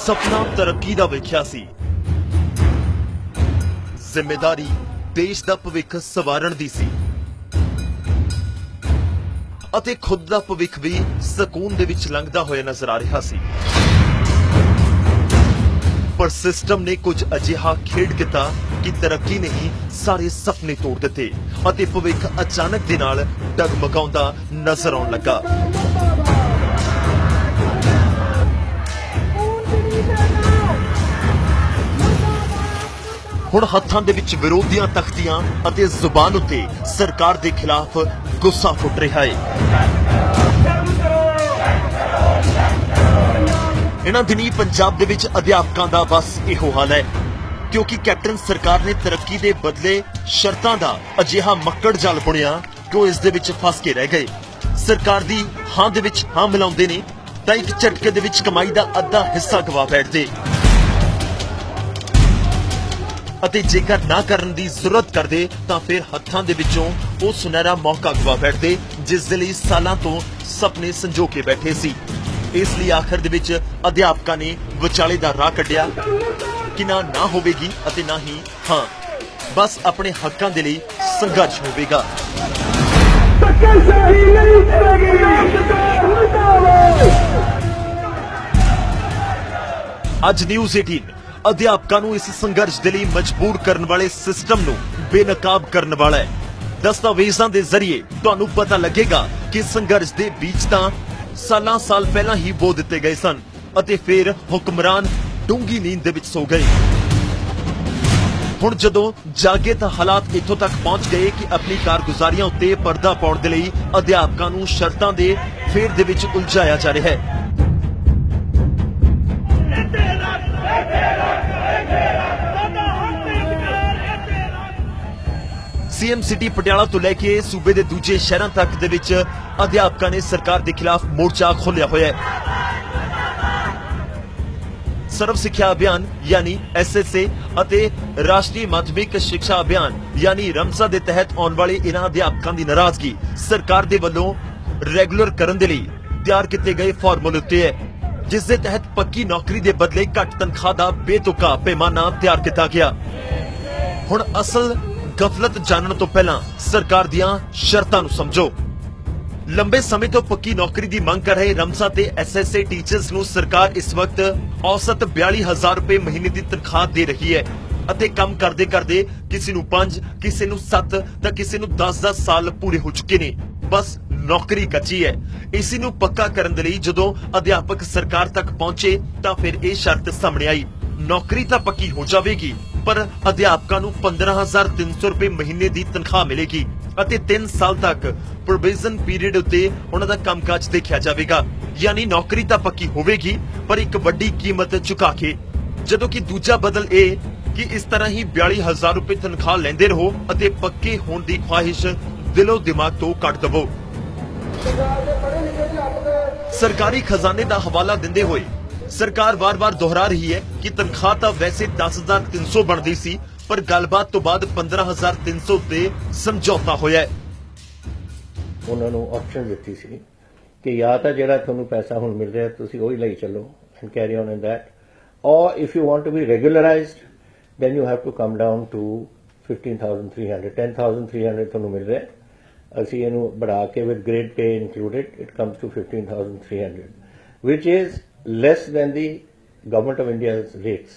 सपना तरक्की दा वेख्या सी, जिम्मेदारी देश दा भविख सवारण दी सी ਅਤੇ खुद दा भविख भी ਸਕੂਨ ਦੇ ਵਿੱਚ ਲੰਘਦਾ ਹੋਇਆ ਨਜ਼ਰ ਆ ਰਿਹਾ ਸੀ। पर सिस्टम ने कुछ अजिहा खेड किता कि तरक्की ने ही सारे सपने तोड़ दिते ਅਤੇ ਭਵਿੱਖ अचानक दे नाल डगमगाउंदा नजर आउण लगा। ਹੁਣ ਹੱਥਾਂ ਦੇ ਵਿੱਚ ਵਿਰੋਧੀਆਂ ਤਖਤੀਆਂ ਅਤੇ ਜ਼ੁਬਾਨ ਉੱਤੇ ਸਰਕਾਰ ਦੇ ਖਿਲਾਫ ਗੁੱਸਾ ਫੁੱਟ ਰਿਹਾ ਹੈ। ਇਹਨਾਂ ਦਿਨੀ ਪੰਜਾਬ ਦੇ ਵਿੱਚ ਅਧਿਆਪਕਾਂ ਦਾ ਬਸ ਇਹੋ ਹਾਲ ਹੈ, ਕਿਉਂਕਿ ਕੈਪਟਨ ਸਰਕਾਰ ਨੇ ਤਰੱਕੀ ਦੇ ਬਦਲੇ ਸ਼ਰਤਾਂ ਦਾ ਅਜਿਹਾ ਮੱਕੜ ਜਾਲ ਬੁਣਿਆ ਕਿ ਉਹ ਇਸ ਦੇ ਵਿੱਚ ਫਸ ਕੇ ਰਹਿ ਗਏ। ਸਰਕਾਰ ਦੀ ਹਾਂ ਦੇ ਵਿੱਚ ਹਾਂ ਮਿਲਾਉਂਦੇ ਨੇ ਤਾਂ ਇੱਕ ਝਟਕੇ ਦੇ ਵਿੱਚ ਕਮਾਈ ਦਾ ਅੱਧਾ ਹਿੱਸਾ ਗਵਾ ਬੈਠਦੇ ਅਤੇ ਜੇਕਰ ਨਾ ਕਰਨ ਦੀ ਜ਼ਰੂਰਤ ਕਰਦੇ ਤਾਂ ਫਿਰ ਹੱਥਾਂ ਦੇ ਵਿੱਚੋਂ ਉਹ ਸੁਨਹਿਰਾ ਮੌਕਾ ਗਵਾ ਬੈਠਦੇ ਜਿਸ ਦੇ ਲਈ ਸਾਲਾਂ ਤੋਂ ਸੁਪਨੇ ਸੰਜੋ ਕੇ ਬੈਠੇ ਸੀ। ਇਸ ਲਈ ਆਖਰ ਦੇ ਵਿੱਚ ਅਧਿਆਪਕਾਂ ਨੇ ਵਿਚਾਲੇ ਦਾ ਰਾਹ ਕੱਢਿਆ ਕਿ ਨਾ ਹੋਵੇਗੀ ਅਤੇ ਨਾ ਹੀ ਹਾਂ, ਬਸ ਆਪਣੇ ਹੱਕਾਂ ਦੇ ਲਈ ਸੰਘਰਸ਼ ਹੋਵੇਗਾ। ਅੱਜ ਨਿਊਜ਼ 18 ਅਧਿਆਪਕਾਂ ਨੂੰ ਇਸ ਸੰਘਰਸ਼ ਦੇ ਲਈ ਮਜਬੂਰ ਕਰਨ ਵਾਲੇ ਸਿਸਟਮ ਨੂੰ ਬੇਨਕਾਬ ਕਰਨ ਵਾਲਾ ਹੈ। ਦਸਤਾਵੇਜ਼ਾਂ ਦੇ ਜ਼ਰੀਏ ਤੁਹਾਨੂੰ ਪਤਾ ਲੱਗੇਗਾ ਕਿ ਸੰਘਰਸ਼ ਦੇ ਬੀਜ ਤਾਂ ਸਾਲ ਪਹਿਲਾਂ ਹੀ ਬੋ ਦਿੱਤੇ ਗਏ ਸਨ ਅਤੇ ਫਿਰ ਹੁਕਮਰਾਨ ਡੂੰਗੀ ਨੀਂਦ ਦੇ ਵਿੱਚ ਸੋ ਗਏ। ਹੁਣ ਜਦੋਂ ਜਾਗੇ ਤਾਂ ਹਾਲਾਤ ਇੱਥੋਂ ਤੱਕ ਪਹੁੰਚ ਗਏ ਕਿ ਆਪਣੀ ਕਾਰਗੁਜ਼ਾਰੀਆਂ ਉੱਤੇ ਪਰਦਾ ਪਾਉਣ ਦੇ ਲਈ ਅਧਿਆਪਕਾਂ ਨੂੰ ਸ਼ਰਤਾਂ ਦੇ ਫੇਰ ਦੇ ਵਿੱਚ ਉਲਝਾਇਆ ਜਾ ਰਿਹਾ ਹੈ। सीएम सिटी पटियाला तो लैके सूबे के दूजे शहरों तक दे विच अध्यापकों ने सरकार के खिलाफ मोर्चा खोलिया होया है। सर्व शिक्षा अभियान यानी SSA अते राष्ट्रीय माध्यमिक शिक्षा अभियान यानी रमसा के तहत आने वाले इन्हां अध्यापकों की नाराजगी सरकार के वल्लों रेगुलर करने के लिए तैयार किए गए फार्मूले उत्ते है, जिस दे तहत पक्की नौकरी के बदले घट तनख्वाह का बेतुका पैमाना तैयार किया गया। हुण असल गफलत जानने तो पहला सरकार दियां शर्तां नूं समझो। लंबे समय तो पक्की नौकरी की मांग कर रहे रमसा ते SSA टीचर्स नूं सरकार इस वक्त औसत 42,000 रुपए महीने की तनख्वाह दे रही है ਅਤੇ ਕੰਮ ਕਰਦੇ ਕਰਦੇ ਕਿਸੇ ਨੂੰ 5 ਕਿਸੇ ਨੂੰ 7 ਤਾਂ ਕਿਸੇ ਨੂੰ 10 ਸਾਲ ਪੂਰੇ ਹੋ ਚੁੱਕੇ ਨੇ। ਬਸ ਨੌਕਰੀ ਕੱਚੀ ਹੈ। ਇਸੇ ਨੂੰ ਪੱਕਾ ਕਰਨ ਦੇ ਲਈ ਜਦੋਂ ਅਧਿਆਪਕ ਸਰਕਾਰ ਤੱਕ ਪਹੁੰਚੇ ਤਾਂ ਫਿਰ ਇਹ ਸ਼ਰਤ ਸਾਹਮਣੇ ਆਈ, ਨੌਕਰੀ ਤਾਂ ਪੱਕੀ ਹੋ ਜਾਵੇਗੀ पर अध्यापकों को 15,300 रुपए महीने की तनख्वाह मिलेगी ਅਤੇ 3 साल तक प्रोबेशन पीरियड उत्ते उन्हां दा कामकाज देखा जाएगा। यानी नौकरी तो पक्की होगी पर एक वड्डी कीमत चुका के। जदों कि दूजा बदल ये कि इस तरह ही 42,000 रुपए तनख्वाह लेंदे रहो ਅਤੇ पक्के होने की ख्वाहिश दिलों दिमाग तो कट दवो। सरकारी खजाने का हवाला देंदे हुए सरकार बार-बार दोहरा रही है कि तनख्वाह तो वैसे 10,300 बनती सी पर गलबात तो बाद 15,300 ते समझौता होया है। उन्होंने ऑप्शन दिती सी कि या तो जिहड़ा तुहानूं पैसा हुण मिल रहा तुसीं ओही लई चलो and carry on in that, और if you want to be regularised then you have to come down to 15,300 10,300 तुहानूं मिल रहा है। असीं इहनूं बढ़ा के with grade pay included it comes to 15,300 which is less than the government of India's rates.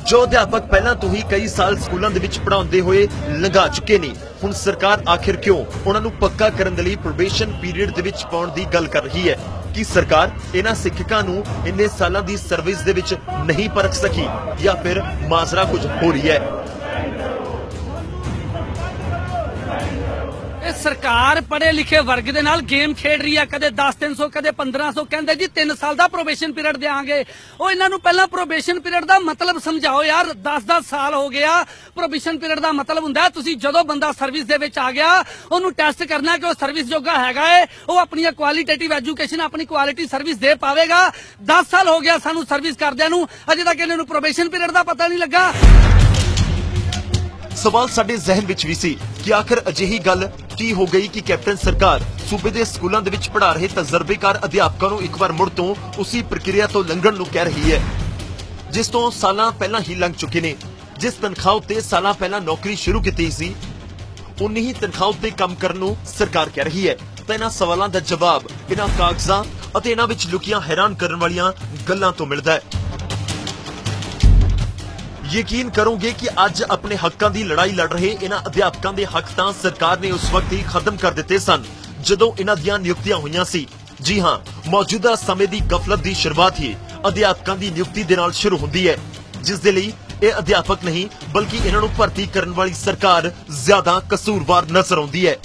जो अध्यापक पहला तो ही कई साल स्कूलों दे विच पढ़ाउंदे होए लंघा चुके ने, हुण सरकार आखिर क्यों उन्हां नूं पक्का करन दे लई प्रोबेशन पीरियड दे विच पाउण दी गल कर रही है कि सरकार इन्हां सिक्खिकां नूं इन्ने सालां दी सर्विस दे विच नहीं परख सकी या फिर माजरा कुछ हो रही है। सरकार पढ़े लिखे वर्ग दे नाल गेम खेड रही है, कदे 10,300 कदे 1500 कहंदे जी 3 साल दा प्रोबेशन पीरियड देंगे। ओ इन्हां नूं पहला प्रोबेशन पीरियड दा मतलब समझाओ यार। 10 साल हो गया, प्रोबेशन पीरियड दा मतलब हुंदा तुसीं जदों बंदा सर्विस दे विच आ गया ओनूं टेस्ट करना कि वो सर्विस जोगा हैगा है, वो अपनी क्वालिटेटिव एजुकेशन अपनी क्वालिटी सर्विस दे पावेगा। 10 साल हो गया सानूं सर्विस करदिआं नूं, अजे तक इन्हां नूं प्रोबेशन पीरियड दा पता नहीं लगा। सवाल साडे जहन विच भी सी कि आखिर अजिही गल की हो गई कि कैप्टन सरकार ਸੂਬੇ ਦੇ ਸਕੂਲਾਂ ਦੇ ਵਿੱਚ ਪੜ੍ਹਾ ਰਹੇ ਤਜਰਬੇਕਾਰ ਅਧਿਆਪਕਾਂ ਨੂੰ ਇੱਕ ਵਾਰ ਮੁੜ ਤੋਂ ਉਸੇ ਪ੍ਰਕਿਰਿਆ ਤੋਂ ਲੰਘਣ ਨੂੰ ਕਹਿ ਰਹੀ ਹੈ ਜਿਸ ਤੋਂ ਸਾਲਾਂ ਪਹਿਲਾਂ ਹੀ ਲੰਘ ਚੁੱਕੇ ਨੇ। ਜਿਸ ਤਨਖਾਹ ਉੱਤੇ ਸਾਲਾਂ ਪਹਿਲਾਂ ਨੌਕਰੀ ਸ਼ੁਰੂ ਕੀਤੀ ਸੀ ਉਨੀ ਹੀ ਤਨਖਾਹ ਉੱਤੇ ਕੰਮ ਕਰਨ ਨੂੰ ਸਰਕਾਰ ਕਹਿ ਰਹੀ ਹੈ। ਤਾਂ ਇਹਨਾਂ ਸਵਾਲਾਂ ਦਾ ਜਵਾਬ ਇਹਨਾਂ ਕਾਗਜ਼ਾਂ ਅਤੇ ਇਹਨਾਂ ਵਿੱਚ ਲੁਕੀਆਂ ਹੈਰਾਨ ਕਰਨ ਵਾਲੀਆਂ ਗੱਲਾਂ ਤੋਂ ਮਿਲਦਾ ਹੈ। ਯਕੀਨ ਕਰੋਗੇ ਕਿ ਅੱਜ ਆਪਣੇ ਹੱਕਾਂ ਦੀ ਲੜਾਈ ਲੜ ਰਹੇ ਇਹਨਾਂ ਅਧਿਆਪਕਾਂ ਦੇ ਹੱਕ ਤਾਂ ਸਰਕਾਰ ਨੇ ਉਸ ਵਕਤ ਹੀ ਖਤਮ ਕਰ ਦਿੱਤੇ ਸਨ ਜਦੋਂ ਇਹਨਾਂ ਦੀਆਂ ਨਿਯੁਕਤੀਆਂ ਹੋਈਆਂ ਸੀ। ਜੀ ਹਾਂ, ਮੌਜੂਦਾ ਸਮੇਂ ਦੀ ਗਫਲਤ ਦੀ ਸ਼ੁਰੂਆਤ ਹੀ ਅਧਿਆਪਕਾਂ ਦੀ ਨਿਯੁਕਤੀ ਦੇ ਨਾਲ ਸ਼ੁਰੂ ਹੁੰਦੀ ਹੈ, ਜਿਸ ਦੇ ਲਈ ਇਹ ਅਧਿਆਪਕ ਨਹੀਂ ਬਲਕਿ ਇਹਨਾਂ ਨੂੰ ਭਰਤੀ ਕਰਨ ਵਾਲੀ ਸਰਕਾਰ ਜ਼ਿਆਦਾ ਕਸੂਰਵਾਰ ਨਜ਼ਰ ਆਉਂਦੀ ਹੈ।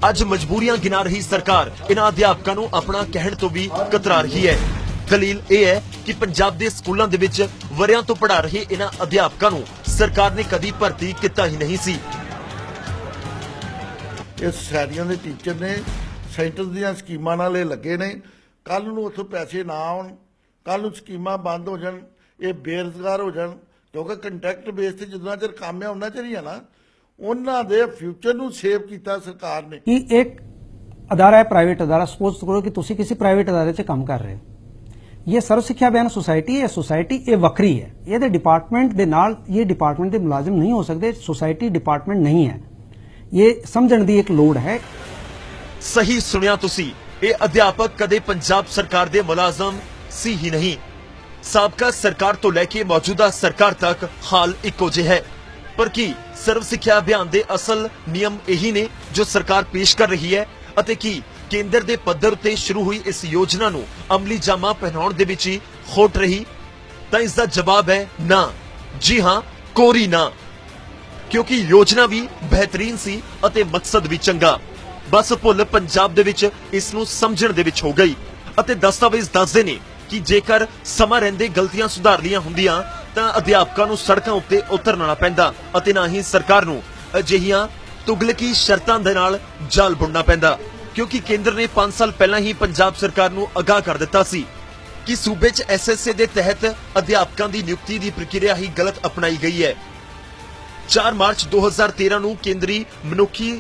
ਅੱਜ ਮਜਬੂਰੀਆਂ ਗਿਣਾ ਰਹੀ ਸਰਕਾਰ ਇਹਨਾਂ ਅਧਿਆਪਕਾਂ ਨੂੰ ਆਪਣਾ ਕਹਿਣ ਤੋਂ ਵੀ ਕਤਰਾ ਰਹੀ ਹੈ। ਦਲੀਲ ਇਹ ਹੈ ਕਿ ਪੰਜਾਬ ਦੇ ਸਕੂਲਾਂ ਦੇ ਵਿੱਚ ਵਰਿਆਂ ਤੋਂ ਪੜ੍ਹਾ ਰਹੇ ਇਹਨਾਂ ਅਧਿਆਪਕਾਂ ਨੂੰ ਸਰਕਾਰ ਨੇ ਕਦੀ ਭਰਤੀ ਕੀਤਾ ਹੀ ਨਹੀਂ ਸੀ। ਇਹ ਸੋਸਾਇਟੀਆਂ ਦੇ ਟੀਚਰ ਨੇ ਸੈਂਟਰ ਦੀਆਂ ਸਕੀਮਾਂ ਨਾਲ ਇਹ ਲੱਗੇ ਨੇ। ਕੱਲ ਨੂੰ ਉੱਥੋਂ ਪੈਸੇ ਨਾ ਆਉਣ, ਕੱਲ ਨੂੰ ਸਕੀਮਾਂ ਬੰਦ ਹੋ ਜਾਣ, ਇਹ ਬੇਰੁਜ਼ਗਾਰ ਹੋ ਜਾਣ, ਕਿਉਂਕਿ ਕੰਟਰੈਕਟ ਬੇਸ ਤੇ ਜਿੰਨਾ ਚਿਰ ਕੰਮ ਹੈ ਉਹਨਾਂ ਚਿਰ ਹੀ ਆ ਨਾ। ਉਹਨਾਂ ਦੇ ਫਿਊਚਰ ਨੂੰ ਸੇਵ ਕੀਤਾ ਸਰਕਾਰ ਨੇ। ਕਿ ਇੱਕ ਅਦਾਰਾ ਹੈ ਪ੍ਰਾਈਵੇਟ ਅਦਾਰਾ, ਸਪੋਜ਼ ਕਰੋ ਕਿ ਤੁਸੀਂ ਕਿਸੇ ਪ੍ਰਾਈਵੇਟ ਅਦਾਰੇ 'ਚ ਕੰਮ ਕਰ ਰਹੇ ਹੋ। ਇਹ ਸਰਵ ਸਿੱਖਿਆ ਅਭਿਆਨ ਸੁਸਾਇਟੀ ਹੈ। ਸੁਸਾਇਟੀ ਇਹ ਵੱਖਰੀ ਹੈ, ਇਹਦੇ ਡਿਪਾਰਟਮੈਂਟ ਦੇ ਨਾਲ ਇਹ ਡਿਪਾਰਟਮੈਂਟ ਦੇ ਮੁਲਾਜ਼ਮ ਨਹੀਂ ਹੋ ਸਕਦੇ। ਸੁਸਾਇਟੀ ਡਿਪਾਰਟਮੈਂਟ ਨਹੀਂ ਹੈ, ਇਹ ਸਮਝਣ ਦੀ ਇੱਕ ਲੋੜ ਹੈ। ਸਹੀ ਸੁਣਿਆ ਤੁਸੀਂ, ਇਹ ਅਧਿਆਪਕ ਕਦੇ ਪੰਜਾਬ ਸਰਕਾਰ ਦੇ ਮੁਲਾਜ਼ਮ ਸੀ ਹੀ ਨਹੀਂ। ਸਾਬਕਾ ਸਰਕਾਰ ਤੋਂ ਲੈ ਕੇ ਮੌਜੂਦਾ ਸਰਕਾਰ ਤੱਕ ਹਾਲ ਇੱਕੋ ਜਿਹਾ ਹੈ। ਪਰ ਕੀ ਸਰਵ ਸਿੱਖਿਆ ਅਭਿਆਨ ਦੇ ਅਸਲ ਨਿਯਮ ਇਹੀ ਨੇ ਜੋ ਸਰਕਾਰ ਪੇਸ਼ ਕਰ ਰਹੀ ਹੈ ਅਤੇ ਕੀ ਕੇਂਦਰ ਦੇ ਪੱਧਰ ਤੇ ਸ਼ੁਰੂ ਹੋਈ ਇਸ ਯੋਜਨਾ ਨੂੰ ਅਮਲੀ ਜਾਮਾ ਪਹਿਨਾਉਣ ਦੇ ਵਿੱਚ ਹੀ ਖੋਟ ਰਹੀ? ਤਾਂ ਇਸ ਦਾ ਜਵਾਬ ਹੈ ਨਾ। ਜੀ ਹਾਂ, ਕੋਰੀ ਨਾ। ਕਿਉਂਕਿ ਯੋਜਨਾ ਵੀ ਬਿਹਤਰੀਨ ਸੀ ਅਤੇ ਮਕਸਦ ਵੀ ਚੰਗਾ, ਬਸ ਭੁੱਲ ਪੰਜਾਬ ਦੇ ਵਿੱਚ ਇਸ ਨੂੰ ਸਮਝਣ ਦੇ ਵਿੱਚ ਹੋ ਗਈ। ਅਤੇ ਦਸਤਾਵੇਜ਼ ਦੱਸਦੇ ਨੇ ਕਿ ਜੇਕਰ ਸਮਾਂ ਰਹਿੰਦੇ ਗਲਤੀਆਂ ਸੁਧਾਰ ਲੀਆਂ ਹੁੰਦੀਆਂ ਤਾਂ ਅਧਿਆਪਕਾਂ ਨੂੰ ਸੜਕਾਂ ਉੱਤੇ ਉਤਰਨਾ ਨਾ ਪੈਂਦਾ ਅਤੇ ਨਾ ਹੀ ਸਰਕਾਰ ਨੂੰ ਅਜਿਹੀਆਂ ਤੁਗਲਕੀ ਸ਼ਰਤਾਂ ਦੇ ਨਾਲ ਜਾਲ ਬੁਣਨਾ ਪੈਂਦਾ। ਕਿਉਂਕਿ ਕੇਂਦਰ ਨੇ 5 ਸਾਲ ਪਹਿਲਾਂ ਹੀ ਪੰਜਾਬ ਸਰਕਾਰ ਨੂੰ ਅਗਾਹ ਕਰ ਦਿੱਤਾ ਸੀ ਕਿ ਸੂਬੇ 'ਚ ਐਸਐਸਏ ਦੇ ਤਹਿਤ ਅਧਿਆਪਕਾਂ ਦੀ ਨਿਯੁਕਤੀ ਦੀ ਪ੍ਰਕਿਰਿਆ ਹੀ ਗਲਤ ਅਪਣਾਈ ਗਈ ਹੈ। 4 ਮਾਰਚ 2013 ਨੂੰ ਕੇਂਦਰੀ ਮਨੁੱਖੀ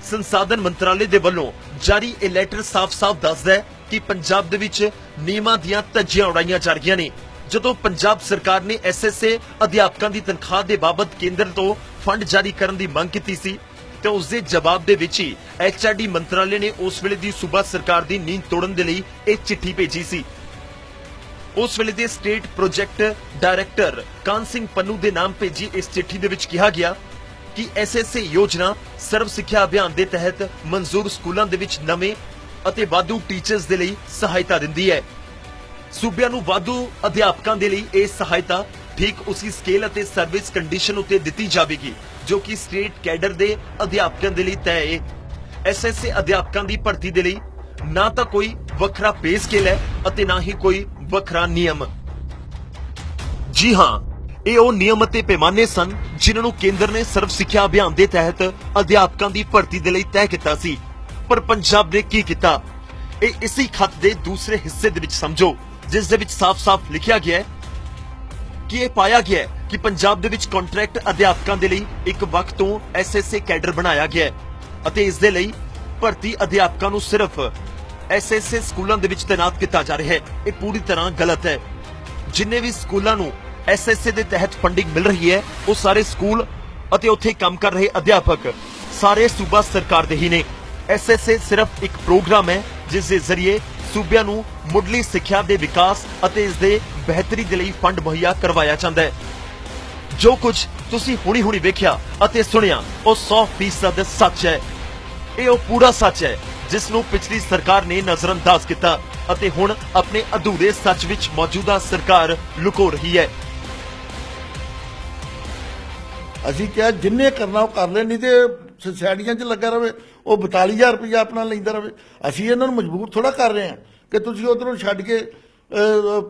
ਸੰਸਾਧਨ ਮੰਤਰਾਲੇ ਦੇ ਵੱਲੋਂ ਜਾਰੀ ਇਹ ਲੈਟਰ ਸਾਫ਼-ਸਾਫ਼ ਦੱਸਦਾ ਹੈ ਕਿ ਪੰਜਾਬ ਦੇ ਵਿੱਚ ਨਿਯਮਾਂ ਦੀਆਂ ਧੱਜੀਆਂ ਉਡਾਈਆਂ ਜਾ ਰਹੀਆਂ ਨੇ। ਜਦੋਂ ਪੰਜਾਬ ਸਰਕਾਰ ਨੇ ਐਸਐਸਏ ਅਧਿਆਪਕਾਂ ਦੀ ਤਨਖਾਹ ਦੇ ਬਾਬਤ ਕੇਂਦਰ ਤੋਂ ਫੰਡ ਜਾਰੀ ਕਰਨ ਦੀ ਮੰਗ ਕੀਤੀ ਸੀ ਤੇ ਉਸ ਦੇ ਜਵਾਬ ਦੇ ਵਿੱਚ ਹੀ ਐਚਆਰਡੀ ਮੰਤਰਾਲੇ ਨੇ ਉਸ ਵੇਲੇ ਦੀ ਸੂਬਾ ਸਰਕਾਰ ਦੀ ਨੀਂਦ ਤੋੜਨ ਦੇ ਲਈ ਇਹ ਚਿੱਠੀ ਭੇਜੀ ਸੀ। ਉਸ ਵੇਲੇ ਦੇ ਸਟੇਟ ਪ੍ਰੋਜੈਕਟ ਡਾਇਰੈਕਟਰ ਕਾਨ ਸਿੰਘ ਪੰਨੂ ਦੇ ਨਾਮ ਭੇਜੀ ਇਸ ਚਿੱਠੀ ਦੇ ਵਿੱਚ ਕਿਹਾ ਗਿਆ ਕਿ ਐਸਐਸਏ ਯੋਜਨਾ ਸਰਵ ਸਿੱਖਿਆ ਅਭਿਆਨ ਦੇ ਤਹਿਤ ਮਨਜ਼ੂਰ ਸਕੂਲਾਂ ਦੇ ਵਿੱਚ ਨਵੇਂ ਅਤੇ ਵਾਧੂ ਟੀਚਰਸ ਦੇ ਲਈ ਸਹਾਇਤਾ ਦਿੰਦੀ ਹੈ। ਸੂਬਿਆਂ ਨੂੰ ਵਾਧੂ ਅਧਿਆਪਕਾਂ ਦੇ ਲਈ ਇਹ ਸਹਾਇਤਾ ਠੀਕ ਉਸੇ ਸਕੇਲ ਅਤੇ ਸਰਵਿਸ ਕੰਡੀਸ਼ਨ ਉੱਤੇ ਦਿੱਤੀ ਜਾਵੇਗੀ ਜੋ ਕਿ ਸਟੇਟ ਕੈਡਰ ਦੇ ਅਧਿਆਪਕਾਂ ਦੇ ਲਈ ਤੈਅ ਹੈ। ਐਸਐਸਏ ਅਧਿਆਪਕਾਂ ਦੀ ਭਰਤੀ ਦੇ ਲਈ ਨਾ ਤਾਂ ਕੋਈ ਵੱਖਰਾ ਪੇ ਸਕੇਲ ਹੈ ਅਤੇ ਨਾ ਹੀ ਕੋਈ ਵੱਖਰਾ ਨਿਯਮ। ਜੀ ਹਾਂ, ਇਹ ਉਹ ਨਿਯਮ ਅਤੇ ਪੈਮਾਨੇ ਸਨ ਜਿਨ੍ਹਾਂ ਨੂੰ ਕੇਂਦਰ ਨੇ ਸਰਵ ਸਿੱਖਿਆ ਅਭਿਆਨ ਦੇ ਤਹਿਤ ਅਧਿਆਪਕਾਂ ਦੀ ਭਰਤੀ ਦੇ ਲਈ ਤੈਅ ਕੀਤਾ ਸੀ। ਪਰ ਪੰਜਾਬ ਨੇ ਕੀ ਕੀਤਾ? ਇਹ ਇਸੇ ਖੱਤ ਦੇ ਦੂਸਰੇ ਹਿੱਸੇ ਦੇ ਵਿੱਚ ਸਮਝੋ, ਜਿਸ ਦੇ ਵਿੱਚ ਸਾਫ਼-ਸਾਫ਼ ਲਿਖਿਆ ਗਿਆ ਹੈ ਕਿ ਇਹ ਪਾਇਆ ਗਿਆ ਹੈ ਕਿ ਪੰਜਾਬ ਦੇ ਵਿੱਚ ਕੰਟਰੈਕਟ ਅਧਿਆਪਕਾਂ ਦੇ ਲਈ ਇੱਕ ਵਕਤ ਤੋਂ ਐਸਐਸਏ ਕੈਡਰ ਬਣਾਇਆ ਗਿਆ ਹੈ ਅਤੇ ਇਸ ਦੇ ਲਈ ਭਰਤੀ ਅਧਿਆਪਕਾਂ ਨੂੰ ਸਿਰਫ ਐਸਐਸਏ ਸਕੂਲਾਂ ਦੇ ਵਿੱਚ ਤੈਨਾਤ ਕੀਤਾ ਜਾ ਰਿਹਾ ਹੈ। ਇਹ ਪੂਰੀ ਤਰ੍ਹਾਂ ਗਲਤ ਹੈ। ਜਿੰਨੇ ਵੀ ਸਕੂਲਾਂ ਨੂੰ ਐਸਐਸਏ ਦੇ ਤਹਿਤ ਫੰਡਿੰਗ ਮਿਲ ਰਹੀ ਹੈ ਉਹ ਸਾਰੇ ਸਕੂਲ ਅਤੇ ਉੱਥੇ ਕੰਮ ਕਰ ਰਹੇ ਅਧਿਆਪਕ ਸਾਰੇ ਸੂਬਾ ਸਰਕਾਰ ਦੇ ਹੀ ਨੇ। ਐਸਐਸਏ ਸਿਰਫ ਇੱਕ ਪ੍ਰੋਗਰਾਮ ਹੈ ਜਿਸ ਦੇ ਜ਼ਰੀਏ ਸੂਬਿਆਂ ਨੂੰ ਮੁੱਢਲੀ ਸਿੱਖਿਆ ਦੇ ਵਿਕਾਸ ਅਤੇ ਇਸ ਦੇ ਬਿਹਤਰੀ ਦੇ ਲਈ ਫੰਡ ਮੁਹੱਈਆ ਕਰਵਾਇਆ ਜਾਂਦਾ ਹੈ। ਜੋ ਕੁਝ ਤੁਸੀਂ ਹੁਣੀ ਵੇਖਿਆ ਅਤੇ ਸੁਣਿਆ ਉਹ 100% ਸੱਚ ਹੈ। ਇਹ ਉਹ ਪੂਰਾ ਸੱਚ ਹੈ ਜਿਸ ਨੂੰ ਪਿਛਲੀ ਸਰਕਾਰ ਨੇ ਨਜ਼ਰਅੰਦਾਜ਼ ਕੀਤਾ ਅਤੇ ਹੁਣ ਆਪਣੇ ਅਧੂਰੇ ਸੱਚ ਵਿੱਚ ਮੌਜੂਦਾ ਸਰਕਾਰ ਲੁਕੋ ਰਹੀ ਹੈ। ਅਸੀਂ ਕਿਹਾ ਜਿੰਨੇ ਕਰਨਾ ਉਹ ਕਰ ਲੈ, ਨਹੀਂ ਤੇ ਸੁਸਾਇਟੀਆਂ 'ਚ ਲੱਗਾ ਰਵੇ, ਉਹ 42,000 ਰੁਪਇਆ ਆਪਣਾ ਲੈਂਦਾ ਰਵੇ। ਅਸੀਂ ਇਹਨਾਂ ਨੂੰ ਮਜਬੂਰ ਥੋੜਾ ਕਰ ਰਹੇ ਹਾਂ ਕਿ ਤੁਸੀਂ ਉਧਰੋਂ ਛੱਡ ਕੇ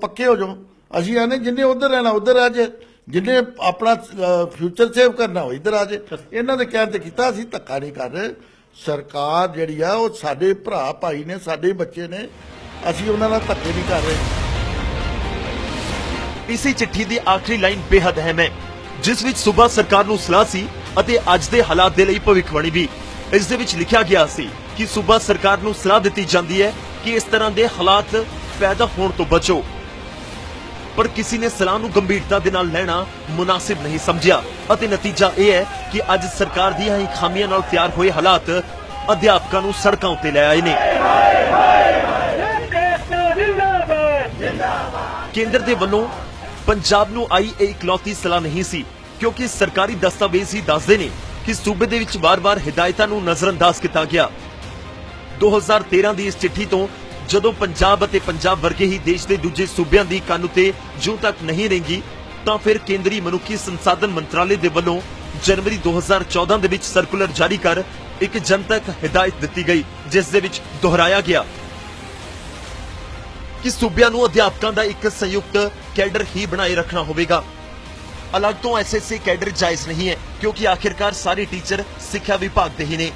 ਪੱਕੇ ਹੋ ਜਾਓ। ਅਸੀਂ ਆਨੇ ਜਿੰਨੇ ਉਧਰ ਰਹਿਣਾ ਉਧਰ ਆ ਜੇ, ਜਿੰਨੇ ਆਪਣਾ ਫਿਊਚਰ ਸੇਵ ਕਰਨਾ ਉਹ ਇੱਧਰ ਆ ਜੇ। ਇਹਨਾਂ ਦੇ ਕਹਿਣ ਤੇ ਕੀਤਾ, ਅਸੀਂ ਧੱਕਾ ਨਹੀਂ ਕਰ ਰਹੇ। ਸਰਕਾਰ ਜਿਹੜੀ ਆ ਉਹ ਸਾਡੇ ਭਰਾ ਭਾਈ ਨੇ, ਸਾਡੇ ਬੱਚੇ ਨੇ, ਅਸੀਂ ਉਹਨਾਂ ਨਾਲ ਧੱਕੇ ਨਹੀਂ ਕਰ ਰਹੇ। ਇਸੇ ਚਿੱਠੀ ਦੀ ਆਖਰੀ ਲਾਈਨ ਬੇहद ਅਹਿਮ ਹੈ ਜਿਸ ਵਿੱਚ ਸੂਬਾ ਸਰਕਾਰ ਨੂੰ ਸਲਾਹ ਸੀ ਅਤੇ ਅੱਜ ਦੇ ਹਾਲਾਤ ਦੇ ਲਈ ਭਵਿੱਖਬਾਣੀ ਵੀ। ਇਸ ਦੇ ਵਿੱਚ ਲਿਖਿਆ ਗਿਆ ਸੀ ਕਿ ਸੂਬਾ ਸਰਕਾਰ ਨੂੰ ਸਲਾਹ ਦਿੱਤੀ ਜਾਂਦੀ ਹੈ ਕਿ ਇਸ ਤਰ੍ਹਾਂ ਦੇ ਹਾਲਾਤ ਪੈਦਾ ਹੋਣ ਤੋਂ ਬਚੋ, ਪਰ ਕਿਸੇ ਨੇ ਸਲਾਹ ਨੂੰ ਗੰਭੀਰਤਾ ਦੇ ਨਾਲ ਲੈਣਾ ਮੁਨਾਸਿਬ ਨਹੀਂ ਸਮਝਿਆ ਅਤੇ ਨਤੀਜਾ ਇਹ ਹੈ ਕਿ ਅੱਜ ਸਰਕਾਰ ਦੀਆਂ ਹੀ ਖਾਮੀਆਂ ਨਾਲ ਤਿਆਰ ਹੋਏ ਹਾਲਾਤ ਅਧਿਆਪਕਾਂ ਨੂੰ ਸੜਕਾਂ ਉੱਤੇ ਲੈ ਆਏ ਨੇ। ਕੇਂਦਰ ਦੇ ਵੱਲੋਂ ਪੰਜਾਬ ਨੂੰ ਆਈ ਇਹ ਇਕਲੌਤੀ ਸਲਾਹ ਨਹੀਂ ਸੀ, ਕਿਉਂਕਿ ਸਰਕਾਰੀ ਦਸਤਾਵੇਜ਼ ਹੀ ਦੱਸਦੇ ਨੇ ਕਿ ਸੂਬੇ ਦੇ ਵਿੱਚ ਵਾਰ-ਵਾਰ ਹਿਦਾਇਤਾਂ ਨੂੰ ਨਜ਼ਰਅੰਦਾਜ਼ ਕੀਤਾ ਗਿਆ। 2013 ਦੀ ਇਸ ਚਿੱਠੀ ਤੋਂ ਜਦੋਂ ਪੰਜਾਬ ਅਤੇ ਪੰਜਾਬ ਵਰਗੇ ਹੀ ਦੇਸ਼ ਦੇ ਦੂਜੇ ਸੂਬਿਆਂ ਦੀ ਕੰਨ ਉੱਤੇ ਜੂੰ ਤੱਕ ਨਹੀਂ ਰਹੇਗੀ, ਤਾਂ ਫਿਰ ਕੇਂਦਰੀ ਮਨੁੱਖੀ ਸੰਸਾਧਨ ਮੰਤਰਾਲੇ ਦੇ ਵੱਲੋਂ ਜਨਵਰੀ 2014 ਦੇ ਵਿੱਚ ਸਰਕੂਲਰ ਜਾਰੀ ਕਰ ਇੱਕ ਜਨਤਕ ਹਿਦਾਇਤ ਦਿੱਤੀ ਗਈ, ਜਿਸ ਦੇ ਵਿੱਚ ਦੁਹਰਾਇਆ ਗਿਆ ਕਿ ਸੂਬਿਆਂ ਨੂੰ ਅਧਿਆਪਕਾਂ ਦਾ ਇੱਕ ਸੰਯੁਕਤ ਕੈਡਰ ਹੀ ਬਣਾਏ ਰੱਖਣਾ ਹੋਵੇਗਾ। ਅਲੱਗ ਤੋਂ ਐਸਐਸਏ ਕੈਡਰ ਜਾਇਜ਼ ਨਹੀਂ ਹੈ, ਕਿਉਂਕਿ ਆਖਿਰਕਾਰ ਸਾਰੇ ਟੀਚਰ ਸਿੱਖਿਆ ਵਿਭਾਗ ਦੇ ਹੀ ਨੇ।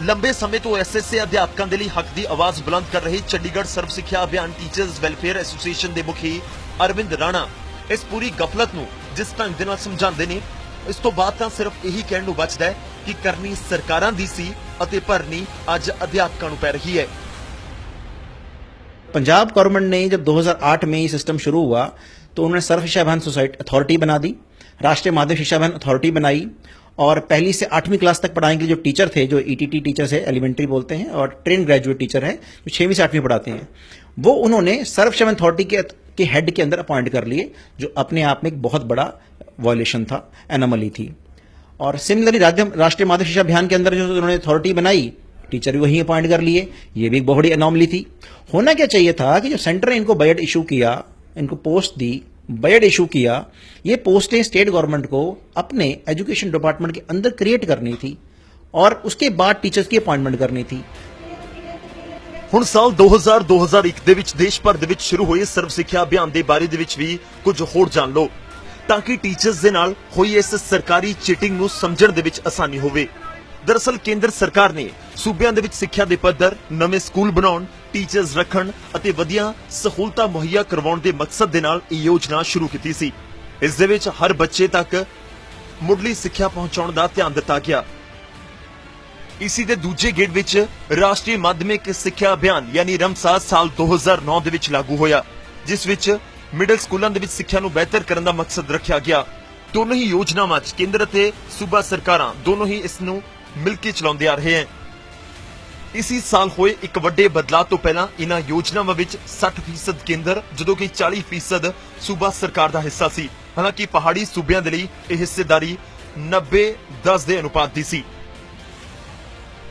ਲੰਬੇ ਸਮੇਂ ਤੋਂ ਐਸਐਸਏ ਅਧਿਆਪਕਾਂ ਦੇ ਲਈ ਹੱਕ ਦੀ ਆਵਾਜ਼ ਬੁਲੰਦ ਕਰ ਰਹੀ ਚੰਡੀਗੜ੍ਹ ਸਰਵ ਸਿੱਖਿਆ ਅਭਿਆਨ ਟੀਚਰਸ ਵੈਲਫੇਅਰ ਐਸੋਸੀਏਸ਼ਨ ਦੇ ਮੁਖੀ ਅਰਵਿੰਦ ਰਾਣਾ ਇਸ ਪੂਰੀ ਗਫਲਤ ਨੂੰ ਜਿਸ ਢੰਗ ਦੇ ਨਾਲ ਸਮਝਾਉਂਦੇ ਨੇ, ਇਸ ਤੋਂ ਬਾਅਦ ਤਾਂ ਸਿਰਫ ਇਹੀ ਕਹਿਣ ਨੂੰ ਬਚਦਾ ਹੈ ਕਿ ਕਰਨੀ ਸਰਕਾਰਾਂ ਦੀ ਸੀ ਅਤੇ ਭਰਨੀ ਅੱਜ अध्यापकों ਨੂੰ ਪੈ ਰਹੀ है। पंजाब गवर्नमेंट ने जब 2008 में ये सिस्टम शुरू हुआ तो उन्होंने सर्व शिक्षा अभियान सोसाइटी अथॉरिटी बना दी, राष्ट्रीय माध्यमिक शिक्षा अभियान अथॉरिटी बनाई और पहली से 8वीं क्लास तक पढ़ाने के लिए जो टीचर थे, जो ईटीटी टीचर्स है, एलिमेंट्री बोलते हैं, और ट्रेन ग्रेजुएट टीचर है जो 6वीं से 8वीं पढ़ाते हैं, वो उन्होंने सर्व शिक्षा अभियान अथॉरिटी के हेड के अंदर अपॉइंट कर लिए, जो अपने आप में एक बहुत बड़ा वॉयलेशन था, एनोमली थी। और सिमिलरली राष्ट्रीय माध्यमिक शिक्षा अभियान के अंदर जो उन्होंने अथॉरिटी बनाई, टीचर भी वहीं अपॉइंट कर लिए, ये भी एक बहुत बड़ी अनोमली थी। होना क्या चाहिए था कि जो सेंटर ने इनको बजट इशू किया, इनको पोस्ट दी, बजट इशू किया, ये पोस्टें स्टेट गवर्नमेंट को अपने एजुकेशन डिपार्टमेंट के अंदर क्रिएट करनी थी और उसके बाद टीचर्स की अपॉइंटमेंट करनी थी। ਹੁਣ ਸਾਲ 2000-2001 ਦੇ ਵਿੱਚ ਦੇਸ਼ ਭਰ ਦੇ ਵਿੱਚ ਸ਼ੁਰੂ ਹੋਏ ਸਰਵ ਸਿੱਖਿਆ ਅਭਿਆਨ ਦੇ ਬਾਰੇ ਦੇ ਵਿੱਚ ਵੀ ਕੁਝ ਹੋਰ ਜਾਣ ਲਓ, ਤਾਂ ਕਿ ਟੀਚਰਸ ਦੇ ਨਾਲ ਹੋਈ ਇਸ ਸਰਕਾਰੀ ਚੀਟਿੰਗ ਨੂੰ ਸਮਝਣ ਦੇ ਵਿੱਚ ਆਸਾਨੀ ਹੋਵੇ। ਦਰਅਸਲ ਕੇਂਦਰ ਸਰਕਾਰ ਨੇ ਸੂਬਿਆਂ ਦੇ ਵਿੱਚ ਸਿੱਖਿਆ ਦੇ ਪੱਧਰ, ਨਵੇਂ ਸਕੂਲ ਬਣਾਉਣ, ਟੀਚਰਸ ਰੱਖਣ ਅਤੇ ਵਧੀਆ ਸਹੂਲਤਾਂ ਮੁਹੱਈਆ ਕਰਵਾਉਣ ਦੇ ਮਕਸਦ ਦੇ ਨਾਲ ਇਹ ਯੋਜਨਾ ਸ਼ੁਰੂ ਕੀਤੀ ਸੀ। ਇਸ ਦੇ ਵਿੱਚ ਹਰ ਬੱਚੇ ਤੱਕ ਮੁੱਢਲੀ ਸਿੱਖਿਆ ਪਹੁੰਚਾਉਣ ਦਾ ਧਿਆਨ ਦਿੱਤਾ ਗਿਆ। ਇਸੀ ਦੇ ਦੂਜੇ ਗੇੜ ਵਿੱਚ ਰਾਸ਼ਟਰੀ ਮਾਧਿਅਮਿਕ ਸਿੱਖਿਆ ਅਭਿਆਨ ਯਾਨੀ ਰਮਸਾ ਸਾਲ 2009 ਦੇ ਵਿੱਚ ਲਾਗੂ ਹੋਇਆ, ਜਿਸ ਵਿੱਚ ਮਿਡਲ ਸਕੂਲਾਂ ਦੇ ਵਿੱਚ ਸਿੱਖਿਆ ਨੂੰ ਬਿਹਤਰ ਕਰਨ ਦਾ ਮਕਸਦ ਰੱਖਿਆ ਗਿਆ। ਦੋਨੋਂ ਹੀ ਯੋਜਨਾਵਾਂ 'ਚ ਕੇਂਦਰ ਅਤੇ ਸੂਬਾ ਸਰਕਾਰਾਂ ਦੋਨੋਂ ਹੀ ਇਸ ਨੂੰ ਮਿਲ ਕੇ ਚਲਾਉਂਦੇ ਆ ਰਹੇ ਹਨ। ਇਸੀ ਸਾਲ ਹੋਏ ਇੱਕ ਵੱਡੇ ਬਦਲਾਅ ਤੋਂ ਪਹਿਲਾਂ ਇਹਨਾਂ ਯੋਜਨਾਵਾਂ ਵਿੱਚ 60% ਕੇਂਦਰ ਜਦੋਂ ਕਿ 40% ਸੂਬਾ ਸਰਕਾਰ ਦਾ ਹਿੱਸਾ ਸੀ। ਹਾਲਾਂਕਿ ਪਹਾੜੀ ਸੂਬਿਆਂ ਦੇ ਲਈ ਇਹ ਹਿੱਸੇਦਾਰੀ 90-10 ਦੇ ਅਨੁਪਾਤ ਦੀ ਸੀ।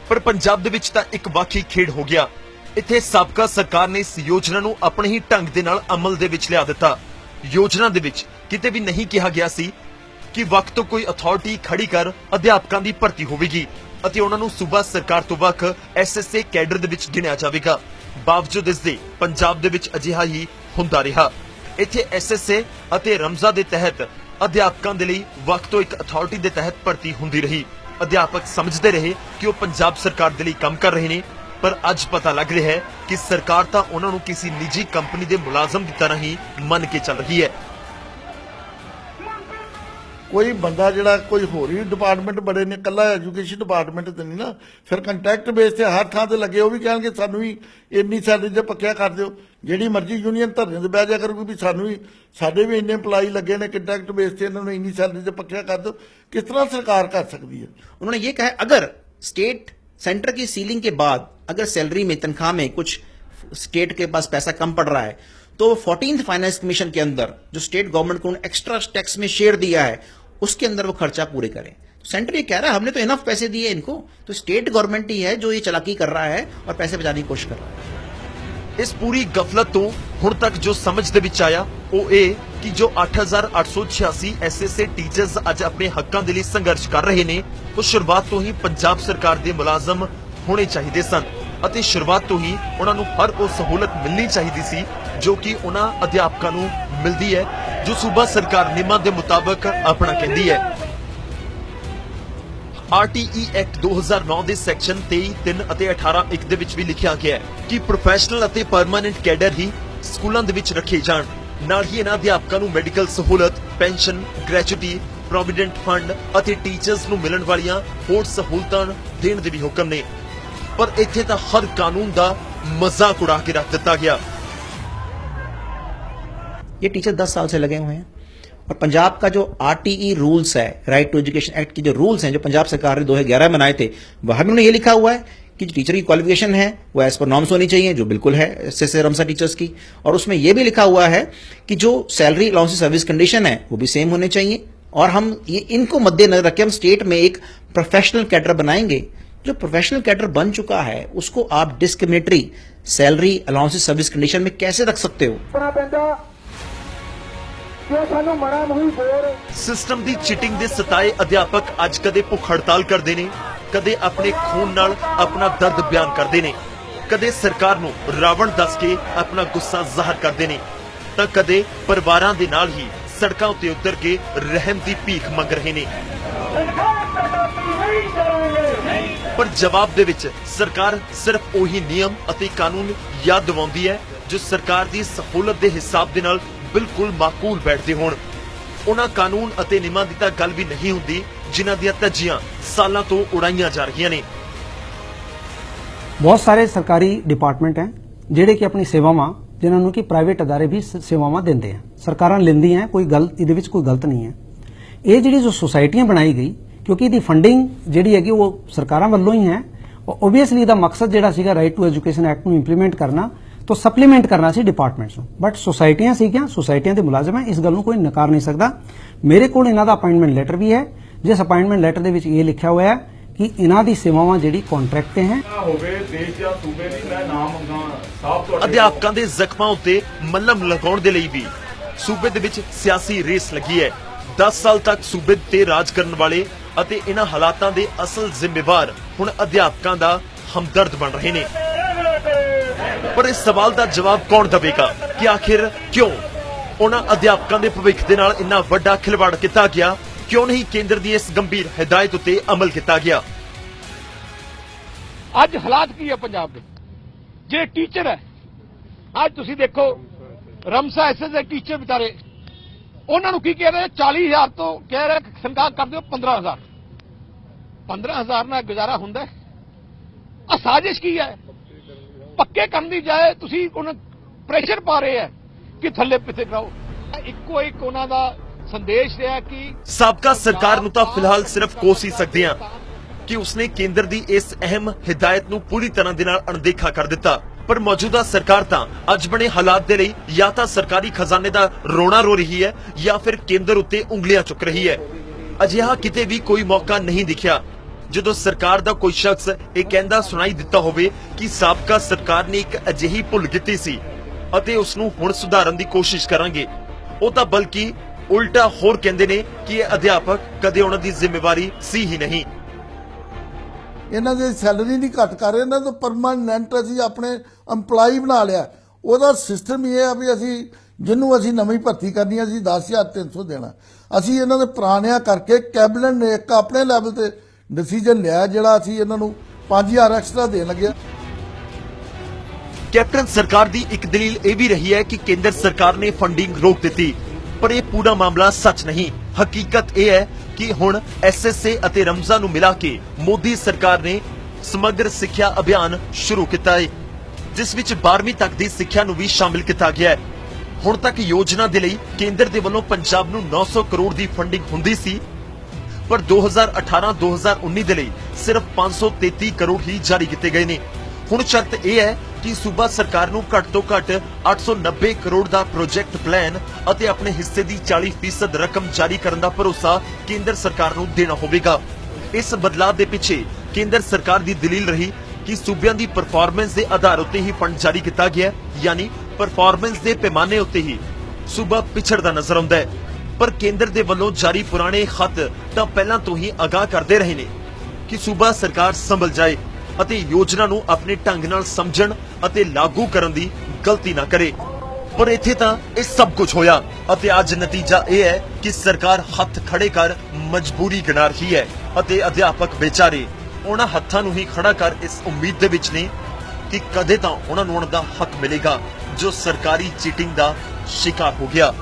ਪਰ ਪੰਜਾਬ ਦੇ ਵਿੱਚ ਤਾਂ ਇੱਕ ਵਾਕਈ ਖੇਡ ਹੋ ਗਿਆ। ਇੱਥੇ ਸਾਬਕਾ ਸਰਕਾਰ ਨੇ ਇਸ ਯੋਜਨਾ ਨੂੰ ਆਪਣੇ ਹੀ ਢੰਗ ਦੇ ਨਾਲ ਅਮਲ ਦੇ ਵਿੱਚ ਲਿਆ ਦਿੱਤਾ। ਯੋਜਨਾ ਦੇ ਵਿੱਚ ਕਿਤੇ ਵੀ ਨਹੀਂ ਕਿਹਾ ਗਿਆ ਸੀ ਕਿ ਵਕਤ ਤੋਂ ਕੋਈ ਅਥਾਰਟੀ ਖੜੀ ਕਰ ਅਧਿਆਪਕਾਂ ਦੀ ਭਰਤੀ ਹੋਵੇਗੀ ਅਤੇ ਉਹਨਾਂ ਨੂੰ ਸੂਬਾ ਸਰਕਾਰ ਤੋਂ ਵੱਖ ਐਸਐਸਏ ਕੈਡਰ ਦੇ ਵਿੱਚ ਗਿਣਿਆ ਜਾਵੇਗਾ। ਬਾਵਜੂਦ ਇਸ ਦੇ ਪੰਜਾਬ ਦੇ ਵਿੱਚ ਅਜਿਹਾ ਹੀ ਹੁੰਦਾ ਰਿਹਾ। ਇੱਥੇ ਐਸਐਸਏ ਅਤੇ ਰਮਜ਼ਾ ਦੇ ਤਹਿਤ ਅਧਿਆਪਕਾਂ ਦੇ ਲਈ ਵਕਤ ਤੋਂ ਇੱਕ ਅਥਾਰਟੀ ਦੇ ਤਹਿਤ ਭਰਤੀ ਹੁੰਦੀ ਰਹੀ। ਅਧਿਆਪਕ ਸਮਝਦੇ ਰਹੇ ਕਿ ਉਹ ਪੰਜਾਬ ਸਰਕਾਰ ਦੇ ਲਈ ਕੰਮ ਕਰ ਰਹੇ ਨੇ, ਪਰ ਅੱਜ ਪਤਾ ਲੱਗ ਰਿਹਾ ਹੈ ਕਿ ਸਰਕਾਰ ਤਾਂ ਉਹਨਾਂ ਨੂੰ ਕਿਸੇ ਨਿੱਜੀ ਕੰਪਨੀ ਦੇ ਮੁਲਾਜ਼ਮ ਦੀ ਤਰ੍ਹਾਂ ਹੀ ਮੰਨ ਕੇ ਚੱਲ ਰਹੀ ਹੈ। ਕੋਈ ਬੰਦਾ ਜਿਹੜਾ ਕੋਈ ਹੋਰ ਹੀ ਡਿਪਾਰਟਮੈਂਟ ਬੜੇ ਨੇ, ਕੱਲਾ ਐਜੂਕੇਸ਼ਨ ਡਿਪਾਰਟਮੈਂਟ ਤੇ ਨਹੀਂ ਨਾ, ਫਿਰ ਕੰਟੈਕਟ ਬੇਸ ਤੇ ਹਰ ਥਾਂ ਤੇ ਲੱਗੇ, ਉਹ ਵੀ ਕਹਿਣਗੇ ਸਾਨੂੰ ਵੀ ਇੰਨੀ ਸੈਲਰੀ ਤੇ ਪੱਕਿਆ ਕਰ ਦਿਓ। ਜਿਹੜੀ ਮਰਜ਼ੀ ਯੂਨੀਅਨ ਧਰਨੇ ਤੇ ਬਹਿ ਜਾ ਕਰੂਗੀ ਵੀ ਸਾਨੂੰ ਵੀ, ਸਾਡੇ ਵੀ ਇੰਨੇ EMPLOYE ਲੱਗੇ ਨੇ ਕੰਟੈਕਟ ਬੇਸ ਤੇ, ਇਹਨਾਂ ਨੂੰ ਇੰਨੀ ਸੈਲਰੀ ਤੇ ਪੱਕਿਆ ਕਰ ਦਿਓ। ਕਿਸ ਤਰ੍ਹਾਂ ਸਰਕਾਰ कर सकती है? उन्होंने ये कहा अगर स्टेट सेंटर की सीलिंग के बाद अगर सैलरी में, तनख्वाह में कुछ स्टेट के पास पैसा कम पड़ रहा है तो 14th फाइनेंस कमीशन के अंदर जो स्टेट गवर्नमेंट को एक्स्ट्रा टैक्स में शेयर दिया है उसके अंदर वो खर्चा पूरे करें। तो सेंटर ये कह रहा है हमने तो इनफ पैसे दिए इनको, तो स्टेट गवर्नमेंट ही है जो ये चालाकी कर रहा है और पैसे बचाने की कोशिश कर रहा है। ਇਸ ਪੂਰੀ ਗਫਲਤ ਤੋਂ ਹੁਣ ਤੱਕ ਜੋ ਸਮਝ ਦੇ ਵਿੱਚ ਆਇਆ ਉਹ ਇਹ ਕਿ ਜੋ 8886 ਐਸਐਸਏ ਟੀਚਰਸ ਅੱਜ ਆਪਣੇ ਹੱਕਾਂ ਦੇ ਲਈ ਸੰਘਰਸ਼ ਕਰ ਰਹੇ ਨੇ, ਉਹ ਸ਼ੁਰੂਆਤ ਤੋਂ ਹੀ ਪੰਜਾਬ ਸਰਕਾਰ ਦੇ ਮੁਲਾਜ਼ਮ ਹੋਣੇ ਚਾਹੀਦੇ ਸਨ ਅਤੇ ਸ਼ੁਰੂਆਤ ਤੋਂ ਹੀ ਉਹਨਾਂ ਨੂੰ ਹਰ ਉਹ ਸਹੂਲਤ ਮਿਲਣੀ ਚਾਹੀਦੀ ਸੀ ਜੋ ਕਿ ਉਹਨਾਂ ਅਧਿਆਪਕਾਂ ਨੂੰ ਮਿਲਦੀ ਹੈ, ਜੋ ਸੂਬਾ ਸਰਕਾਰ ਨਿਯਮਾਂ ਦੇ ਮੁਤਾਬਕ ਆਪਣਾ ਕਹਿੰਦੀ ਹੈ। ਆਰਟੀਈ ਐਕਟ 2009 ਦੇ ਸੈਕਸ਼ਨ 23(3) ਅਤੇ 18(1) ਦੇ ਵਿੱਚ ਵੀ ਲਿਖਿਆ ਗਿਆ ਹੈ ਕਿ ਪ੍ਰੋਫੈਸ਼ਨਲ ਅਤੇ ਪਰਮਾਨੈਂਟ ਕੈਡਰ ਹੀ ਸਕੂਲਾਂ ਦੇ ਵਿੱਚ ਰੱਖੇ ਜਾਣ। ਨਾਲ ਹੀ ਇਹਨਾਂ ਅਧਿਆਪਕਾਂ ਨੂੰ ਮੈਡੀਕਲ ਸਹੂਲਤ, ਪੈਨਸ਼ਨ, ਗ੍ਰੈਚੁਇਟੀ ਪ੍ਰੋਵੀਡੈਂਟ ਫੰਡ ਅਤੇ ਟੀਚਰਸ ਨੂੰ ਮਿਲਣ ਵਾਲੀਆਂ ਹੋਰ ਸਹੂਲਤਾਂ ਦੇਣ ਦੇ ਵੀ ਹੁਕਮ ਨੇ। ਪਰ ਇੱਥੇ ਤਾਂ ਹਰ ਕਾਨੂੰਨ ਦਾ ਮਜ਼ਾਕ ਉਡਾ ਕੇ ਰੱਖ ਦਿੱਤਾ ਗਿਆ। ये टीचर 10 साल से लगे हुए हैं और पंजाब का जो RTE रूल्स है, राइट टू एजुकेशन एक्ट के जो रूल्स हैं, जो पंजाब सरकार ने 2011 में बनाए थे, वहां भी उन्होंने ये लिखा हुआ है कि जो टीचर की क्वालिफिकेशन है वो एज पर नॉर्म्स होनी चाहिए, जो बिल्कुल है एसएसए रमसा टीचर्स की। और उसमें यह भी लिखा हुआ है कि जो सैलरी अलाउंस सर्विस कंडीशन है वो भी सेम होने चाहिए। और हम ये इनको मद्देनजर रख के हम स्टेट में एक प्रोफेशनल कैडर बनाएंगे। जो प्रोफेशनल कैडर बन चुका है उसको आप discriminatory salary allowance service condition में कैसे रख सकते हो? ਸਿਸਟਮ ਦੀ ਚੀਟਿੰਗ ਦੇ ਸਤਾਏ ਅਧਿਆਪਕ ਅੱਜ ਕਦੇ ਭੁੱਖ ਹੜਤਾਲ ਕਰਦੇ ਨੇ, ਕਦੇ ਆਪਣੇ ਖੂਨ ਨਾਲ ਆਪਣਾ ਦਰਦ ਬਿਆਨ ਕਰਦੇ ਨੇ, ਕਦੇ ਸਰਕਾਰ ਨੂੰ ਰਾਵਣ ਦੱਸ ਕੇ ਆਪਣਾ ਗੁੱਸਾ ਜ਼ਾਹਰ ਕਰਦੇ ਨੇ, ਤਾਂ ਕਦੇ ਪਰਿਵਾਰਾਂ ਦੇ ਨਾਲ ਹੀ ਸੜਕਾਂ ਉੱਤੇ ਉਤਰ ਕੇ ਰਹਿਮ ਦੀ ਭੀਖ ਮੰਗ ਰਹੇ ਨੇ। ਪਰ ਜਵਾਬ ਦੇ ਵਿੱਚ ਸਰਕਾਰ ਸਿਰਫ ਉਹੀ ਨਿਯਮ ਅਤੇ ਕਾਨੂੰਨ ਯਾਦ ਦਿਵਾਉਂਦੀ ਹੈ ਜੋ ਸਰਕਾਰ ਦੀ ਸਹੂਲਤ ਦੇ ਹਿਸਾਬ ਦੇ ਨਾਲ ਬਿਲਕੁਲ ਮਾਕੂਲ ਬੈਠਦੇ ਹੋਣ। ਉਹਨਾਂ ਕਾਨੂੰਨ ਅਤੇ ਨਿਯਮਾਂ ਦੀ ਤਾਂ ਗੱਲ ਵੀ ਨਹੀਂ ਹੁੰਦੀ ਜਿਨ੍ਹਾਂ ਦੀਆਂ ਧੱਜੀਆਂ ਸਾਲਾਂ ਤੋਂ ਉਡਾਈਆਂ ਜਾ ਰਹੀਆਂ ਨੇ। ਬਹੁਤ ਸਾਰੇ ਸਰਕਾਰੀ ਡਿਪਾਰਟਮੈਂਟ ਹੈ ਜਿਹੜੇ ਕਿ ਆਪਣੀ ਸੇਵਾਵਾਂ ਜਿਨ੍ਹਾਂ ਨੂੰ ਕਿ ਪ੍ਰਾਈਵੇਟ ਅਦਾਰੇ ਵੀ ਸੇਵਾਵਾਂ ਦਿੰਦੇ ਆ, ਸਰਕਾਰਾਂ ਲੈਂਦੀਆਂ, ਕੋਈ ਗਲਤ ਇਹਦੇ ਵਿੱਚ ਕੋਈ ਗਲਤ ਨਹੀਂ ਹੈ। ਇਹ ਜਿਹੜੀ ਜੋ ਸੁਸਾਇਟੀਆਂ ਬਣਾਈ ਗਈ ਕਿਉਂਕਿ ਇਹਦੀ ਫੰਡਿੰਗ ਜਿਹੜੀ ਹੈਗੀ ਉਹ ਸਰਕਾਰਾਂ ਵੱਲੋਂ ਹੀ ਹੈ। ਓਬਵੀਅਸਲੀ ਇਹਦਾ ਮਕਸਦ ਜਿਹੜਾ ਸੀਗਾ ਰਾਈਟ ਟੂ ਐਜੂਕੇਸ਼ਨ ਐਕਟ ਨੂੰ ਇੰਪਲੀਮੈਂਟ ਕਰਨਾ तो सप्लीमेंट करना सी डिपार्टमेंट्स बट सोसाइटियां सीगियां, सोसाइटियां के मुलाजम है, इस गल कोई नकार नहीं सकता। मेरे को इन्हां दा अपॉइंटमेंट लैटर भी है जिस अपॉइंटमेंट लैटर दे विच ये लिखा हुआ है कि इन्हां दी सेवावां जिहड़ी कॉन्ट्रैक्ट ते हैं। ਅਧਿਆਪਕਾਂ ਦੇ ਜ਼ਖਮਾਂ ਉੱਤੇ ਮੱਲਮ ਲਗਾਉਣ ਦੇ ਲਈ ਵੀ ਸੂਬੇ ਦੇ ਵਿੱਚ ਸਿਆਸੀ ਰੇਸ ਲੱਗੀ ਹੈ। 10 ਸਾਲ ਤੱਕ ਸੂਬੇ ਤੇ ਰਾਜ ਕਰਨ ਵਾਲੇ ਅਤੇ ਇਹਨਾਂ ਹਾਲਾਤਾਂ ਦੇ ਅਸਲ ਜ਼ਿੰਮੇਵਾਰ ਹੁਣ ਅਧਿਆਪਕਾਂ ਦਾ ਹਮਦਰਦ ਬਣ ਰਹੇ ਨੇ। ਪਰ ਇਸ ਸਵਾਲ ਦਾ ਜਵਾਬ ਕੌਣ ਦੇਵੇਗਾ ਕਿ ਆਖਿਰ ਕਿਉਂ ਉਹਨਾਂ ਅਧਿਆਪਕਾਂ ਦੇ ਭਵਿੱਖ ਦੇ ਨਾਲ ਇੰਨਾ ਵੱਡਾ ਖਿਲਵਾੜ ਕੀਤਾ ਗਿਆ? ਕਿਉਂ ਨਹੀਂ ਕੇਂਦਰ ਦੀ ਇਸ ਗੰਭੀਰ ਹਦਾਇਤ ਉੱਤੇ ਅਮਲ ਕੀਤਾ ਗਿਆ? ਅੱਜ ਹਾਲਾਤ ਕੀ ਹੈ ਪੰਜਾਬ ਦੇ? ਜਿਹੜੇ ਟੀਚਰ ਹੈ ਅੱਜ ਤੁਸੀਂ ਦੇਖੋ ਰਮਸਾ ਐਸਐਸ ਦੇ ਟੀਚਰ ਵਿਚਾਰੇ ਉਹਨਾਂ ਨੂੰ ਕੀ ਕਹਿ ਰਹੇ 40,000 ਤੋਂ ਕਹਿ ਰਹੇ ਸਰਕਾਰ ਕਰ ਦਿਓ 15,000। 15,000 ਨਾਲ ਗੁਜ਼ਾਰਾ ਹੁੰਦਾ ਹੈ? ਆ ਸਾਜ਼ਿਸ਼ ਕੀ ਹੈ? ਪੱਕੇ ਕਰਨ ਦੀ ਜਾਏ ਤੁਸੀਂ ਉਹਨਾਂ ਪ੍ਰੈਸ਼ਰ ਪਾ ਰਹੇ ਹੈ ਕਿ ਥੱਲੇ ਪਿੱਛੇ ਕਰਾਓ। ਇੱਕੋ ਇੱਕ ਉਹਨਾਂ ਦਾ ਸੰਦੇਸ਼ ਰਿਹਾ ਕਿ ਸਾਬਕਾ ਸਰਕਾਰ ਨੂੰ ਤਾਂ ਫਿਲਹਾਲ ਸਿਰਫ ਕੋਸ ਹੀ ਸਕਦੇ ਹਾਂ ਕਿ ਉਸਨੇ ਕੇਂਦਰ ਦੀ ਇਸ ਅਹਿਮ ਹਿਦਾਇਤ ਨੂੰ ਪੂਰੀ ਤਰ੍ਹਾਂ ਦੇ ਨਾਲ ਅਣਦੇਖਾ ਕਰ ਦਿੱਤਾ। ਪਰ ਮੌਜੂਦਾ ਸਰਕਾਰ ਤਾਂ ਅੱਜ ਬਣੇ ਹਾਲਾਤ ਦੇ ਲਈ ਜਾਂ ਤਾਂ ਸਰਕਾਰੀ ਖਜ਼ਾਨੇ ਦਾ ਰੋਣਾ ਰੋ ਰਹੀ ਹੈ ਜਾਂ ਫਿਰ ਕੇਂਦਰ ਉੱਤੇ ਉਂਗਲੀਆਂ ਚੁੱਕ ਰਹੀ ਹੈ। ਅਜਿਹਾ ਕਿਤੇ ਵੀ ਕੋਈ ਮੌਕਾ ਨਹੀਂ ਦਿਖਿਆ ਜਦੋਂ ਸਰਕਾਰ ਦਾ ਕੋਈ ਸ਼ਖਸ ਇਹ ਕਹਿੰਦਾ ਸੁਣਾਈ ਦਿੱਤਾ ਹੋਵੇ ਕਿ ਸਾਬਕਾ ਸਰਕਾਰ ਨੇ ਇੱਕ ਅਜਿਹੀ ਭੁੱਲ ਕੀਤੀ ਸੀ ਅਤੇ ਉਸ ਨੂੰ ਹੁਣ ਸੁਧਾਰਨ ਦੀ ਕੋਸ਼ਿਸ਼ ਕਰਾਂਗੇ। ਉਹ ਤਾਂ ਬਲਕਿ ਉਲਟਾ ਹੋਰ ਕਹਿੰਦੇ ਨੇ ਕਿ ਇਹ ਅਧਿਆਪਕ ਕਦੇ ਉਹਨਾਂ ਦੀ ਜ਼ਿੰਮੇਵਾਰੀ ਸੀ ਹੀ ਨਹੀਂ। ਇਹਨਾਂ ਦੀ ਸੈਲਰੀ ਨਹੀਂ ਘੱਟ ਕਰ ਰਹੇ, ਇਹਨਾਂ ਤੋਂ ਪਰਮਾਨੈਂਟ ਅਸੀਂ ਆਪਣੇ EMPLOYE ਬਣਾ ਲਿਆ। ਉਹਦਾ ਸਿਸਟਮ ਇਹ ਆ ਵੀ ਅਸੀਂ ਜਿਹਨੂੰ ਅਸੀਂ ਨਵੀਂ ਭਰਤੀ ਕਰਨੀ ਅਸੀਂ 10,300 ਦੇਣਾ। ਅਸੀਂ ਇਹਨਾਂ ਦੇ ਪੁਰਾਣਿਆਂ ਕਰਕੇ ਕੈਬਨਿਟ ਨੇ ਇੱਕ ਆਪਣੇ ਲੈਵਲ ਤੇ ਡਿਸੀਜਨ ਲਿਆ ਜਿਹੜਾ ਅਸੀਂ ਇਹਨਾਂ ਨੂੰ 5,000 ਐਕਸਟਰਾ ਦੇਣ ਲੱਗਿਆ। ਕੈਪਟਨ ਸਰਕਾਰ ਦੀ ਇੱਕ ਦਲੀਲ ਇਹ ਵੀ ਰਹੀ ਹੈ ਕਿ ਕੇਂਦਰ ਸਰਕਾਰ ਨੇ ਫੰਡਿੰਗ ਰੋਕ ਦਿੱਤੀ, ਪਰ ਇਹ ਪੂਰਾ ਮਾਮਲਾ ਸੱਚ ਨਹੀਂ। ਹਕੀਕਤ ਇਹ ਹੈ ਕਿ ਹੁਣ ਐਸਐਸਏ ਅਤੇ ਰਮਜ਼ਾ ਨੂੰ ਮਿਲਾ ਕੇ ਮੋਦੀ ਸਰਕਾਰ ਨੇ ਸਮਗਰ ਸਿੱਖਿਆ ਅਭਿਆਨ ਸ਼ੁਰੂ ਕੀਤਾ ਹੈ ਜਿਸ ਵਿੱਚ 12ਵੀਂ ਤੱਕ ਦੀ ਸਿੱਖਿਆ ਨੂੰ ਵੀ ਸ਼ਾਮਿਲ ਕੀਤਾ ਗਿਆ ਹੈ। ਹੁਣ ਤੱਕ ਯੋਜਨਾ ਦੇ ਲਈ ਕੇਂਦਰ ਦੇ ਵੱਲੋਂ ਪੰਜਾਬ ਨੂੰ 900 ਕਰੋੜ ਦੀ ਫੰਡਿੰਗ ਹੁੰਦੀ ਸੀ, ਪਰ 2018-2019 ਦੇ ਲਈ ਸਿਰਫ 533 ਕਰੋੜ ਹੀ ਜਾਰੀ ਕੀਤੇ ਗਏ ਨੇ। ਹੁਣ ਸ਼ਰਤ ਇਹ ਹੈ ਕਿ ਸੂਬਾ ਸਰਕਾਰ ਨੂੰ ਘੱਟ ਤੋਂ ਘੱਟ 890 ਕਰੋੜ ਦਾ ਪ੍ਰੋਜੈਕਟ ਪਲਾਨ ਅਤੇ ਆਪਣੇ ਹਿੱਸੇ ਦੀ 40% ਰਕਮ ਜਾਰੀ ਕਰਨ ਦਾ ਭਰੋਸਾ ਕੇਂਦਰ ਸਰਕਾਰ ਨੂੰ ਦੇਣਾ ਹੋਵੇਗਾ। ਇਸ ਬਦਲਾਅ ਦੇ ਪਿੱਛੇ ਕੇਂਦਰ ਸਰਕਾਰ ਦੀ ਦਲੀਲ ਰਹੀ ਕਿ ਸੂਬਿਆਂ ਦੀ ਪਰਫਾਰਮੈਂਸ ਦੇ ਆਧਾਰ ਉੱਤੇ ਹੀ ਫੰਡ ਜਾਰੀ ਕੀਤਾ ਗਿਆ, ਯਾਨੀ ਪਰਫਾਰਮੈਂਸ ਦੇ ਪੈਮਾਨੇ ਉੱਤੇ ਹੀ ਸੂਬਾ ਪਿਛੜਦਾ ਨਜ਼ਰ ਆਉਂਦਾ ਹੈ। ਪਰ ਕੇਂਦਰ ਦੇ ਵੱਲੋਂ ਜਾਰੀ ਪੁਰਾਣੇ ਖੱਤ ਤਾਂ ਪਹਿਲਾਂ ਤੋਂ ਹੀ ਅਗਾਹ ਕਰਦੇ ਰਹੇ ਨੇ ਕਿ ਸੂਬਾ ਸਰਕਾਰ ਸੰਭਲ ਜਾਏ ਅਤੇ ਯੋਜਨਾ ਨੂੰ ਆਪਣੇ ਢੰਗ ਨਾਲ ਸਮਝਣ ਅਤੇ ਲਾਗੂ ਕਰਨ ਦੀ ਗਲਤੀ ਨਾ ਕਰੇ। ਪਰ ਇੱਥੇ ਤਾਂ ਇਹ ਸਭ ਕੁਝ ਹੋਇਆ ਅਤੇ ਅੱਜ ਨਤੀਜਾ ਇਹ ਹੈ ਕਿ ਸਰਕਾਰ ਹੱਥ ਖੜੇ ਕਰ ਮਜਬੂਰੀ ਗਿਣਾ ਰਹੀ ਹੈ ਅਤੇ ਅਧਿਆਪਕ ਬੇਚਾਰੇ ਉਹਨਾਂ ਹੱਥਾਂ ਨੂੰ ਹੀ ਖੜਾ ਕਰ ਇਸ ਉਮੀਦ ਦੇ ਵਿੱਚ ਨੇ ਕਿ ਕਦੇ ਤਾਂ ਉਹਨਾਂ ਨੂੰ ਉਹਨਾਂ ਦਾ ਹੱਕ ਮਿਲੇਗਾ ਜੋ ਸਰਕਾਰੀ ਚੀਟਿੰਗ ਦਾ ਸ਼ਿਕਾਰ ਹੋ ਗਿਆ।